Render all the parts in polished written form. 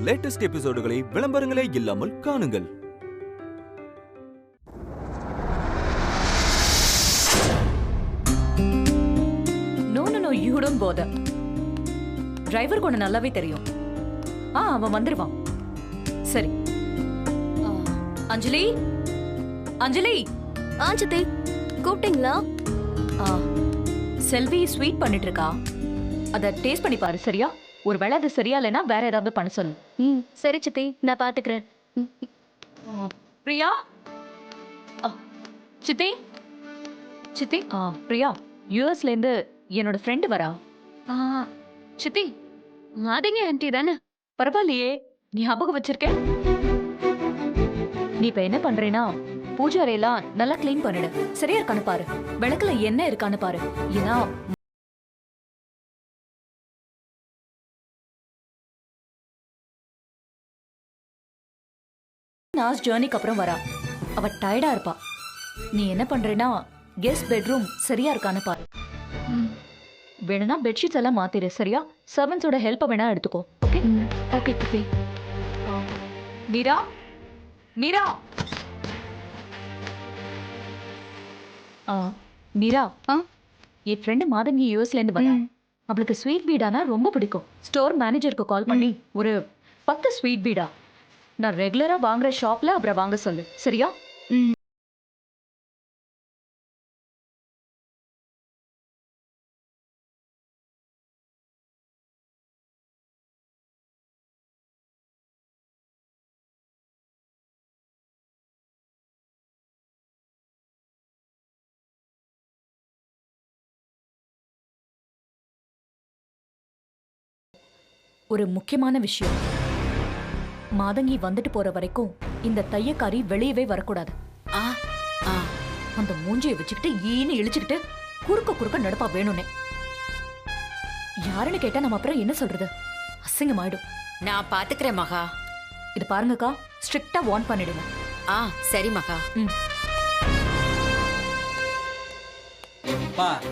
Latest எபிசோடுகளை விளம்பரங்களே இல்லாமல் காணுங்கள். No you don't bother. Driver கொண்டு நல்லாவே தெரியும். அவன் வந்துருவான். சரி. அஞ்சலி அஞ்சலி. சித்தி கூப்பிட்டீங்களா? செல்வி ஸ்வீட் பண்ணிட்டு இருக்கா. அதை டேஸ்ட் பண்ணி பாரு. சரியா? ஒருவேளை அது சரியா இல்லைன்னா வேற ஏதாவது பண்ண சொல்லு. சரி சித்தி, நான் பாத்துக்கிறேன். பிரியா. சித்தி சித்தி. பிரியா, யூஎஸ்ல இருந்து என்னோட ஃப்ரெண்டு வரா. சித்தி மாதங்க ஆன்ட்டி தானே? பரவாயில்லையே, ஞாபகம் வச்சிருக்கேன். நீ இப்ப என்ன பண்றேன்னா, பூஜை அறையெல்லாம் நல்லா கிளீன் பண்ணிடு. சரியா இருக்கான்னு பாரு. விளக்குல என்ன இருக்கான்னு பாரு. ஏன்னா நாஸ் ஜர்னிக்கு அப்புறம் வரா. அவ டயர்டா இருப்பா. நீ என்ன பண்றேன்னா, கெஸ்ட் பெட்ரூம் சரியா இருக்கான்னு பாரு. வேணும்னா பெட்ஷீட்ஸ் எல்லாம் மாத்திரு. சரியா? சர்வன்ஸோட ஹெல்ப்பை வேணா எடுத்துக்கோ. ஓகே ஓகே சித்தி. மீரா மீரா. மீரா, என் ஃப்ரெண்டு மாதங்கி யூஎஸ்ல இருந்து வரா. அவளுக்கு ஸ்வீட் பீடானா ரொம்ப பிடிக்கும். ஸ்டோர் மேனேஜருக்கு கால் பண்ணி ஒரு 10 ஸ்வீட் பீடா நான் ரெகுலரா வாங்குற ஷாப்ல அப்புறம் வாங்க சொல்லு. சரியா? ஒரு முக்கியமான விஷயம். மாதங்கி வந்துட்டு போற வரைக்கும் இந்த தையக்காரி வெளியவே வரக்கூடாது. அந்த மூஞ்சியை வச்சுக்கிட்டு ஈன்னு இழிச்சுக்கிட்டு குறுக்க நடப்பா வேணும்னே. யாருன்னு கேட்டா நம்ம அப்புறம் என்ன சொல்றது? அசிங்கமாயிடும். நான் பாத்துக்கிறேன் மகா. இது பாருங்கக்கா, ஸ்ட்ரிக்டா வார்ன் பண்ணிடுங்க. சரி மகா.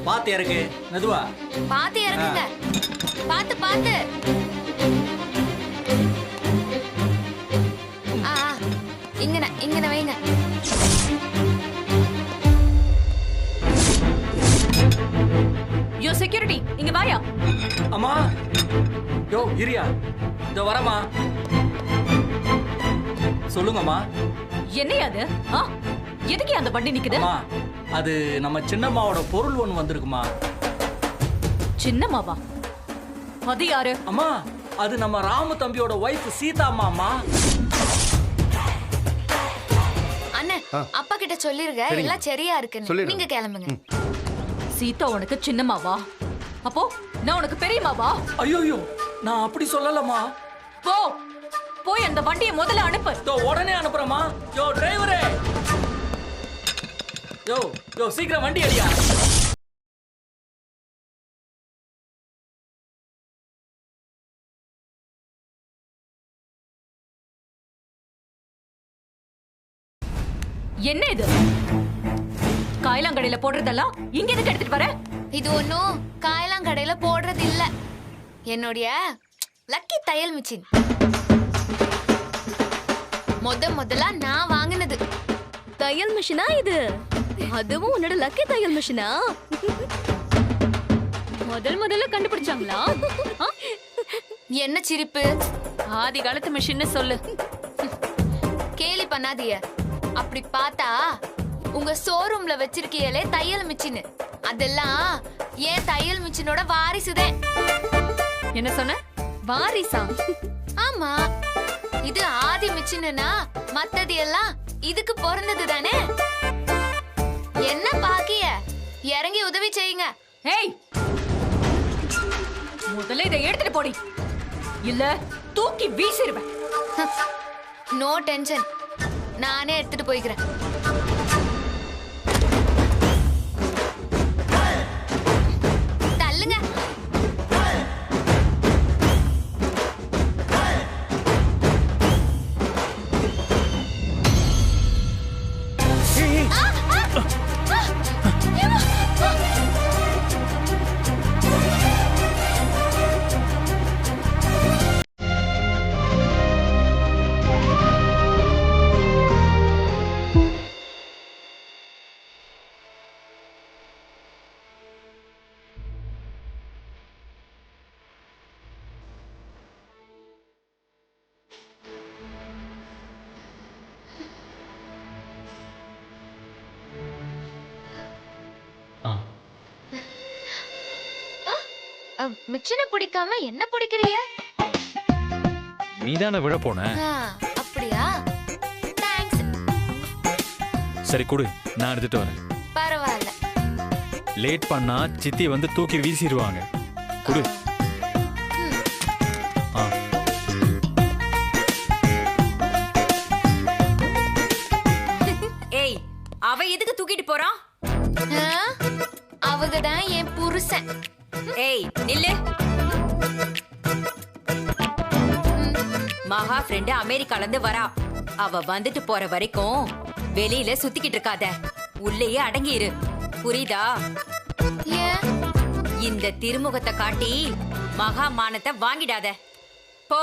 பாத்து இறக்கு. மெதுவா பாத்து இறக்குங்க. பாத்து பாத்து. இங்கன வைங்க. யோ செக்யூரிட்டி, இங்க வாயா. அம்மா. யோ இரியா, இதோ வரமா. சொல்லுங்கம்மா. என்னையா அது? எதுக்கு அந்த வண்டி நிக்குது? அம்மா, அது நம்ம சின்னம்மாவோட பொருள் ஒண்ணு வந்திருக்குமா. சின்னம்மாவா? அது யாரு? அம்மா, அது நம்ம ராமு தம்பியோட வைஃப் சீதா அம்மா. அண்ணன், அப்பா கிட்ட சொல்லிருங்க, எல்லாம் சரியா இருக்குன்னு. நீங்க கிளம்புங்க. சீதா உனக்கு சின்னம்மாவா? அப்போ நான் உனக்கு பெரியம்மாவா? ஐயோ, நான் அப்படி சொல்லலம்மா. போ போய் அந்த வண்டியை முதல்ல அனுப்பு. உடனே அனுப்புறமா. யோ டிரைவரே, யோ சீக்கிரம் வண்டி அடியா. என்ன இது? காயலாங்கடையில போடுறதெல்லாம் இங்க எதுக்கு எடுத்துட்டு வர? இது ஒண்ணும் காயலாங்கடையில போடுறது இல்ல, என்னுடைய லக்கி தையல் மிஷின். முதல்ல நான் வாங்கினது. தையல் மிஷினா இது? அதுவும் உன்னோட லக்கி தையல் மிஷினா? முதல்ல கண்டுபிடிச்சாங்களா? என்ன சிரிப்பு? ஆதி காலத்து மிஷின்னு சொல்லு. கேலி பண்ணாதீங்க. அப்படி பார்த்தா உங்க ஷோரூம்ல வச்சிருக்கீங்களே தையல் மிஷின், அதெல்லாம் ஏன் தையல் மிஷினோட வாரிசுதான். என்ன சொன்ன? வாரிசா? ஆமா, இது ஆதி மிஷின்னா மத்தது எல்லாம் இதுக்கு பிறந்தது தானே. என்ன பாக்கிய? இறங்கி உதவி செய்யுங்க. ஏய், முதல்ல இதை எடுத்துட்டு போடி, இல்ல தூக்கி வீசிடுவேன். நோ டென்ஷன், நானே எடுத்துட்டு போய்க்கிறேன். தள்ளுங்க. மிச்சனை பிடிக்காம என்ன பிடிக்கிறிய? நீதானே விழ போன. அப்படியா? தேங்க்ஸ். சரி கொடு, நான் எடுத்துட்டு வரேன். பரவாயில்ல. லேட் பண்ணா சித்தி வந்து தூக்கி வீசிடுவாங்க. கொடு. ஏய், அவ எதுக்கு தூக்கிட்டு போறான்? அவங்கதான் என் புருஷன். ஏய் நில்லு. மகா ஃப்ரெண்ட் அமெரிக்கால இருந்து வரா. அவ வந்துட்டு போற வரைக்கும் வெளியில சுத்திக்கிட்டு இருக்காத, உள்ளேயே அடங்கி இரு. புரியுதா? ஏன்? இந்த திருமுகத்தை காட்டி மகா மானத்தை வாங்கிடாத. போ.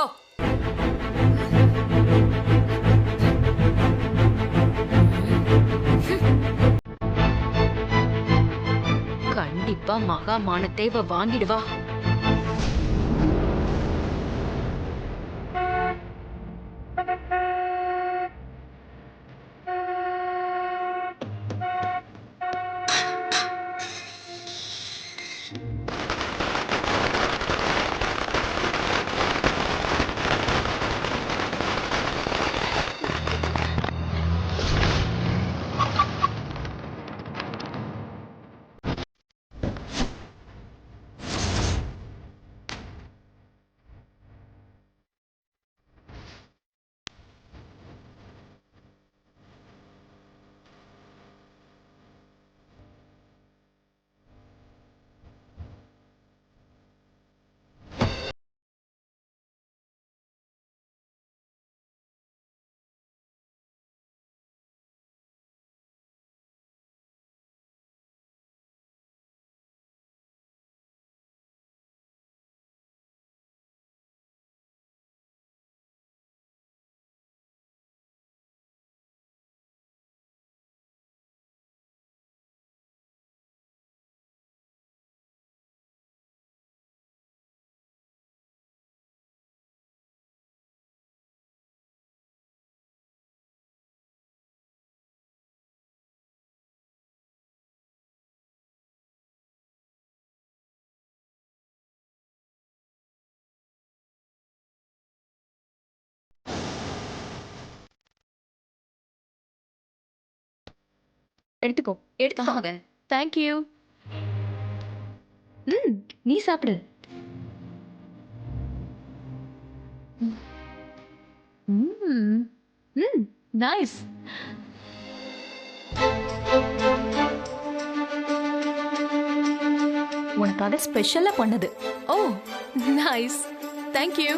கண்டிப்பா மகா மானத்தை இவ வாங்கிடுவா. எடுத்துக்கோ. எடுத்துக்கோங்க. Thank you. நீ சாப்பிடு. நைஸ். உனக்காக ஸ்பெஷலா பண்ணது. ஓ நைஸ். Thank you.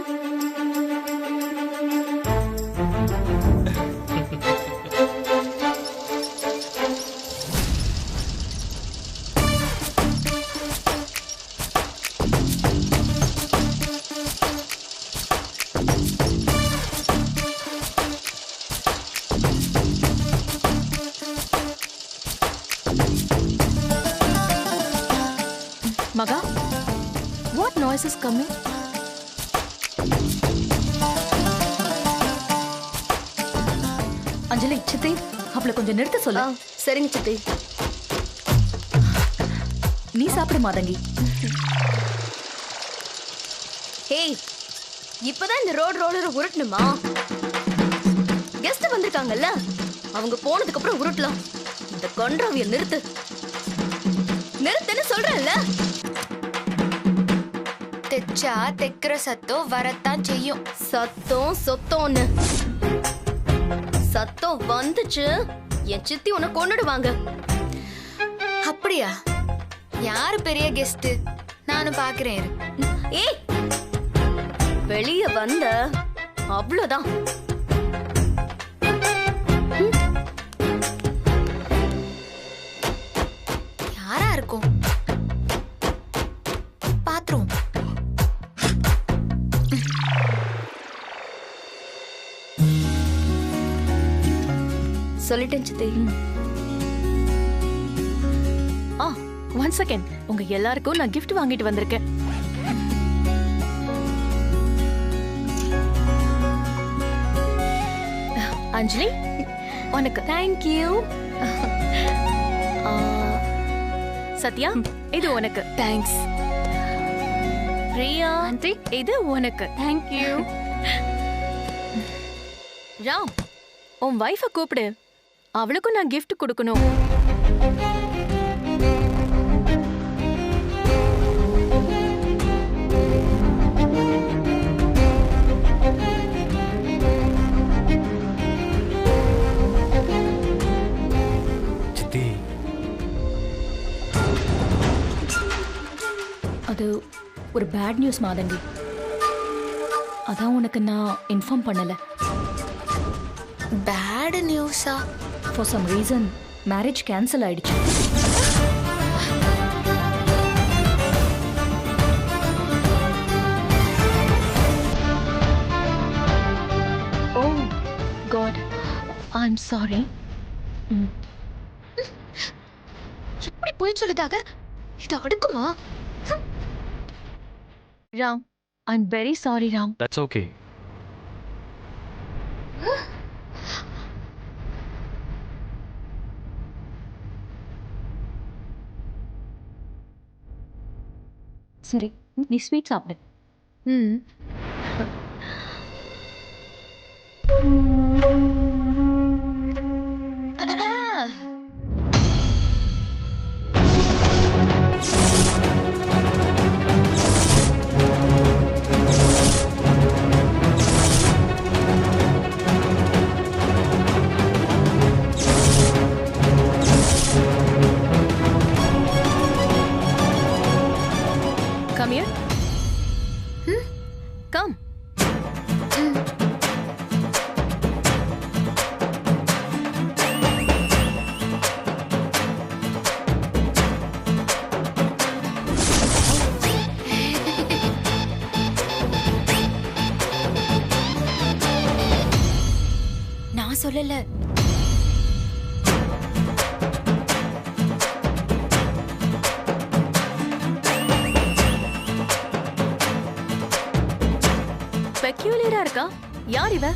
மகா, What noise is coming? அஞ்சலி சித்தி அவளை கொஞ்சம் நிறுத்த சொல்ல. சரிங்க சித்தி. நீ சாப்பிடு மாதங்கி. ஹேய், இப்பதான் இந்த ரோலரை உருட்டணுமா? கெஸ்ட் வந்திருக்காங்கல்ல, அவங்க போனதுக்கு அப்புறம் உருட்டலாம். இந்த கன்றாவிய நிறுத்து. நிறுத்துன்னு சொல்றேன்ல. தெச்சா தெக்கிற சத்தம் வரத்தான் செய்யும். சத்தம் சொத்தம்னு சத்தம் வந்துச்சு, என் சித்தி உன்னை கொன்னுடுவாங்க. அப்படியா? யாரு பெரிய கெஸ்ட்? நானும் பாக்குறேன் இரு. ஏய், வெளிய வந்த அவ்வளவுதான். யாரா இருக்கும்? பாத்ரூம். சொல்லிட்டேன் சித்தி. ஒன் செகண்ட், உங்க எல்லாருக்கும் நான் gift வாங்கிட்டு வந்திருக்கேன். அஞ்சலி, உனக்கு. Thank you. சத்யா, இது உனக்கு. தேங்க்ஸ். பிரியா ஆண்டி இது உனக்கு தேங்க் யூ. ராம் உன் வைஃபை கூப்பிடு, அவளுக்கும் நான் gift கொடுக்கணும். சித்தி அது ஒரு பேட் நியூஸ் மாதங்கி. அதான் உனக்கு நான் இன்ஃபார்ம் பண்ணல. பேட் நியூஸா? For some reason marriage cancel ஆயிடுச்சு. Oh God, I am sorry. இப்படி போய் சொல்லுதாக இது அடுக்குமா? Ram, I am very sorry Ram. That's okay. சரி, நீ ஸ்வீட் சாப்பிடு. ம். Come here. Come. நான் சொல்லல. பெக்யூலியரா இருக்கா? யார் இவ?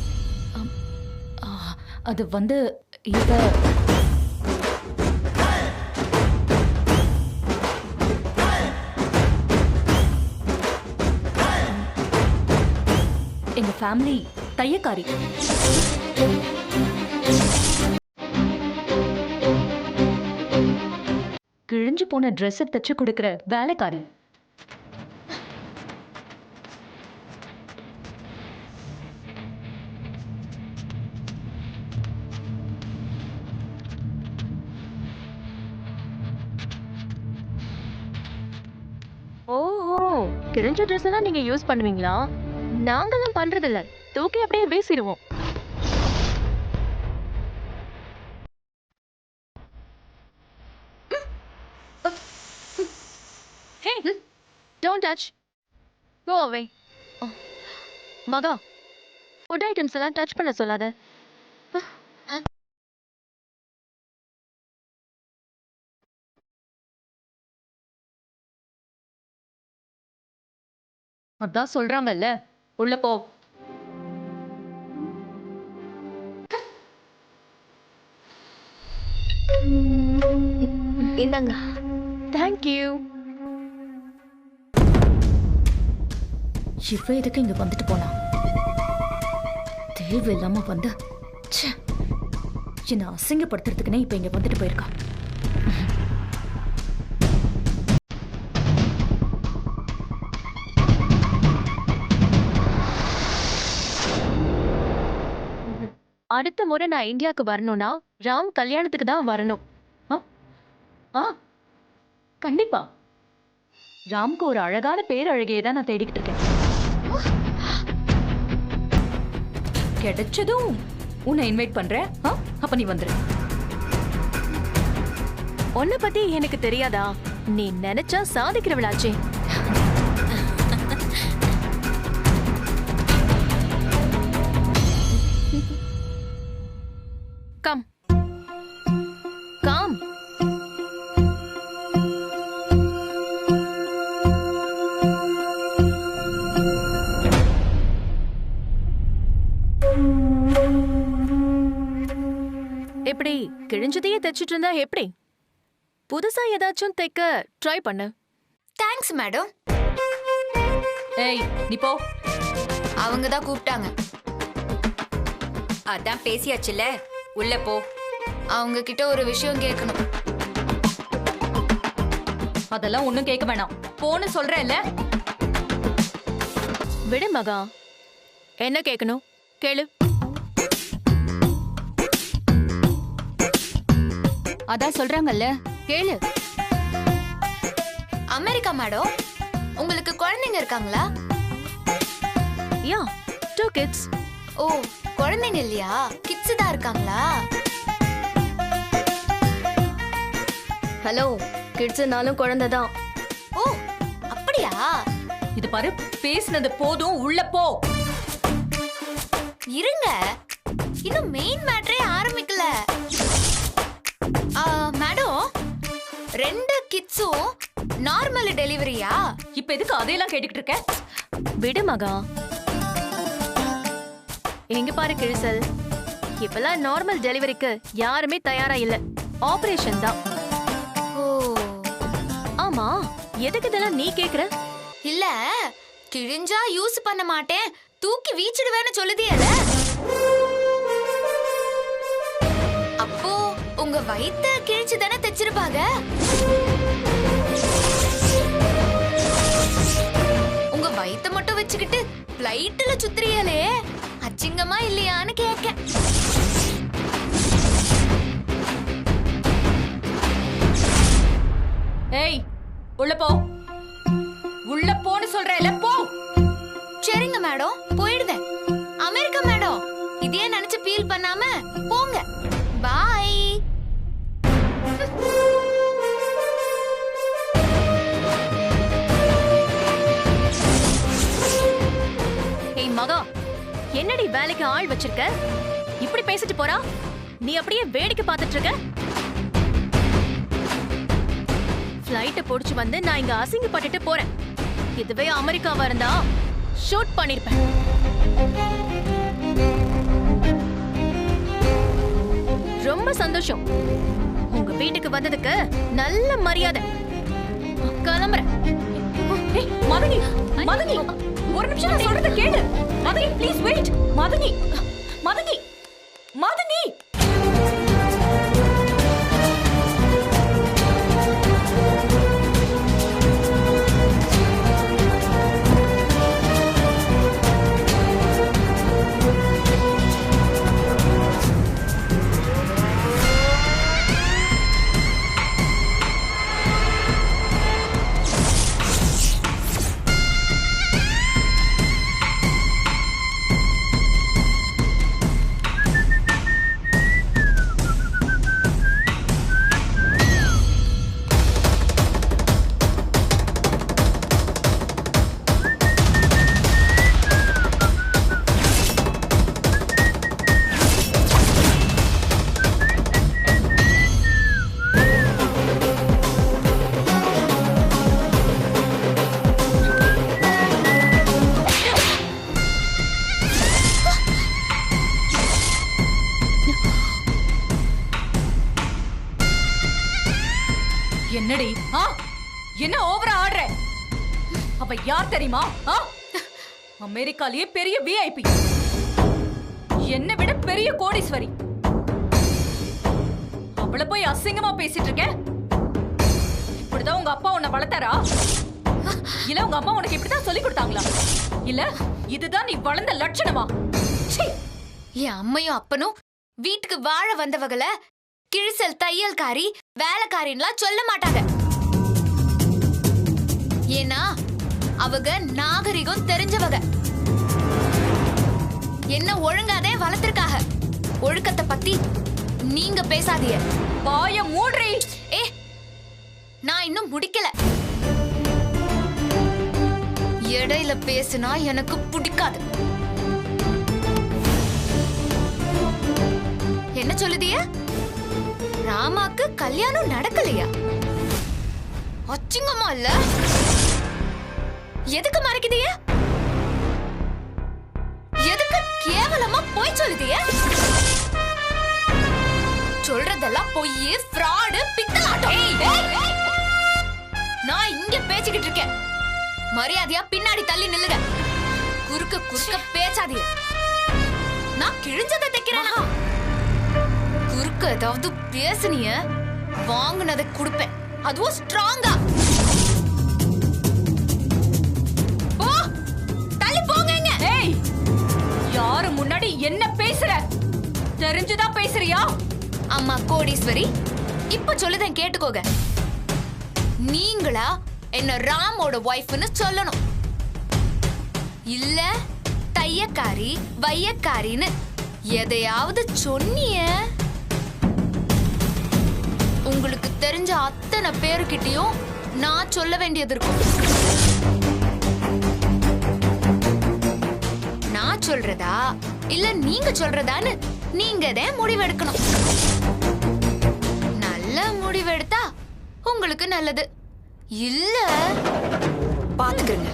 அது வந்து இவ எங்க ஃபேமிலி தையக்காரி. கிழிஞ்சு போன ட்ரெஸ்ஸை தச்சு கொடுக்கிற வேலைக்காரி. ஓஹோ, கிழிஞ்ச ட்ரெஸ் எல்லாம் நீங்க யூஸ் பண்ணுவீங்களா? நாங்கெல்லாம் பண்றது இல்ல, தூக்கி அப்படியே வீசிடுவோம். Hey, don't touch. Go away. மகா, ஃபுட் ஐட்டம்ஸ் எல்லாம் டச் பண்ண சொல்லாத. அதான் சொல்றாங்கல்ல, உள்ள போ. இந்தாங்க. Thank you. இவ எதுக்கு இங்க வந்துட்டு போனா? தேவையில்லாம வந்து ச்சே, என்னை அசிங்கப்படுத்துறதுக்குன்னே இப்ப இங்க வந்துட்டு போயிருக்கா. அடுத்த முறை நான் இந்தியாவுக்கு வரணும்னா ராம் கல்யாணத்துக்கு தான் வரணும். ஆ, கண்டிப்பா. ராம்க்கு ஒரு அழகான பேரழகையை தான் நான் தேடிக்கிட்டு இருக்கேன். கிடைச்சதும் உன்னை இன்வைட் பண்றேன். அப்ப நீ வந்துரு. உன்னை பத்தி எனக்கு தெரியாதா? நீ நினைச்சா சாதிக்கிறவளாச்சே. Come come. எப்படி கிழிஞ்சதையே தைச்சிட்டு இருந்தா எப்படி? புதுசா ஏதாச்சும் தைக்க ட்ரை பண்ணு. Thanks madam. ஏய் நீ போ. அவங்க தான் கூப்பிட்டாங்க. அதான் பேசியாச்சுல, உள்ள போ. அவங்க கிட்ட ஒரு விஷயம் கேட்கணும். அதெல்லாம் ஒண்ணும் கேட்க வேணாம், போன்னு சொல்றேன்ல. விடு மகா, என்ன கேட்கணும் கேளு. அதான் சொல்றாங்கல்ல, கேளு. அமெரிக்கா மேடம், உங்களுக்கு குழந்தைங்க இருக்காங்களா? யா, 2 kids. ஓ, குழந்தைங்க இல்லையா, கிட்ஸ் தான் இருக்காங்களா? ஹலோ, கிட்ஸ்னாலும் குழந்தை தான். ஓ, அப்படியா? இது பாரு, பேசுனது போதும், உள்ள போ. இருங்க, இன்னும் மெயின் மேட்டரே ஆரம்பிக்கல. மேடம், 2 கிட்ஸும் நார்மல் டெலிவரியா? இப்ப எதுக்கு அதையெல்லாம் கேட்டுக்கிட்டு இருக்க? விடு மகா. எங்க பாரு கிழிசல், இப்பெல்லாம் நார்மல் டெலிவரிக்கு யாருமே தயாரா இல்ல, ஆபரேஷன் தான். ஓ, ஆமா, எதுக்கு இதெல்லாம் நீ கேக்குற? இல்ல, கிழிஞ்சா யூஸ் பண்ண மாட்டேன், தூக்கி வீச்சிடுவேன்னு சொல்லுதியல. அப்போ உங்க வயித்த கிழிச்சு தானே தைச்சிருப்பாங்க. உங்க வயித்த மட்டும் வச்சுக்கிட்டு பிளைட்ல சுத்துறியலே, அச்சிங்கமா இல்லையான்னு கேக்க. ஏய், உள்ள போ. உள்ள போன்னு சொல்றேன்ல, போ. சரிங்க மேடம், போயிடுதேன். அமெரிக்கா மேடம், இதே நினைச்சு ஃபீல் பண்ணாம போங்க. பாய். ஏய் மகா, என்னடி வேலைக்கு ஆள் வச்சிருக்க? இப்படி பேசிட்டு போறா, நீ அப்படியே வேடிக்கை பார்த்துட்டு இருக்க. ஃப்ளைட்ட புடிச்சு வந்து நான் இங்க அசிங்கப்பட்டுட்டு போறேன். இதுவே அமெரிக்காவா இருந்தா ஷூட் பண்ணிருப்பேன். ரொம்ப சந்தோஷம், உங்க வீட்டுக்கு வந்ததுக்கு நல்ல மரியாதை. கிளம்புறேன். ஏய், மதனி, மதனி, ஒரு நிமிஷம் நான் சொல்றத கேளு. மதனி, ப்ளீஸ் வெயிட். மதனி, மதனி, மதனி. என்னடி? என்ன ஓவரா ஆடுற? அவ யார் தெரியுமா? அமெரிக்காலயே பெரிய விஐபி, என்ன விட பெரிய கோடீஸ்வரி. அவளை போய் அசிங்கமா பேசிட்டு இருக்க? இப்படிதான் உங்க அப்பா உன்னை வளர்த்தாரா? இல்ல உங்க அம்மா உனக்கு இப்படிதான் சொல்லி கொடுத்தாங்களா? இல்ல இதுதான் நீ வளர்ந்த லட்சணமா? என் அம்மையும் அப்பனும் வீட்டுக்கு வாழ வந்தவங்கள கிழிசல், தையல்காரி, வேலைக்காரின்லாம் சொல்ல மாட்டாங்க. ஏன்னா அவங்க நாகரிகம் தெரிஞ்சவங்க. என்ன ஒழுங்காதே வளர்த்திருக்காக. ஒழுக்கத்தை பத்தி நீங்க பேசாதீங்க. வாய மூடுறீ. நான் இன்னும் முடிக்கல. இடையில பேசினா எனக்கு பிடிக்காது. என்ன சொல்லுதிய? ராமாக்கு கல்யாணம் நடக்கலையா? அச்சிங்கம்மா இல்ல? எதுக்கு மறைக்குதிய? எதுக்கு கேவலமா போய் சொல்லுதிய? சொல்றதெல்லாம் பொய், ஃப்ராடு, பித்தலாட்டம். நான் இங்க பேசிக்கிட்டு இருக்கேன். மரியாதையா பின்னாடி தள்ளி நில்லுங்க. குறுக்க குறுக்க பேசாதீங்க. நான் கிழிஞ்சதை தைக்கிறேனா? குறுக்க ஏதாவது பேசுனீங்க வாங்குனதை கொடுப்பேன், அதுவும் ஸ்ட்ராங்கா. ஓ தள்ளி போங்க. ஏய், யாரு முன்னாடி என்ன பேசுற? தெரிஞ்சுதான் பேசுறியா? அம்மா கோடீஸ்வரி, இப்ப சொல்லுதேன் கேட்டுக்கோங்க. நீங்களா என்ன ராமோட வைஃப்னு சொல்லணும், இல்ல தையக்காரி வையக்காரின்னு எதையாவது சொன்னிய உங்களுக்கு தெரிஞ்ச அத்தனை பேருக்கிட்டையும் நான் சொல்ல வேண்டியது இருக்கும். நான் சொல்றதா இல்ல நீங்க சொல்றதான்னு நீங்க தான் முடிவெடுக்கணும். நல்ல முடிவெடுத்தா உங்களுக்கு நல்லது, இல்ல பாத்துக்கிறேங்க.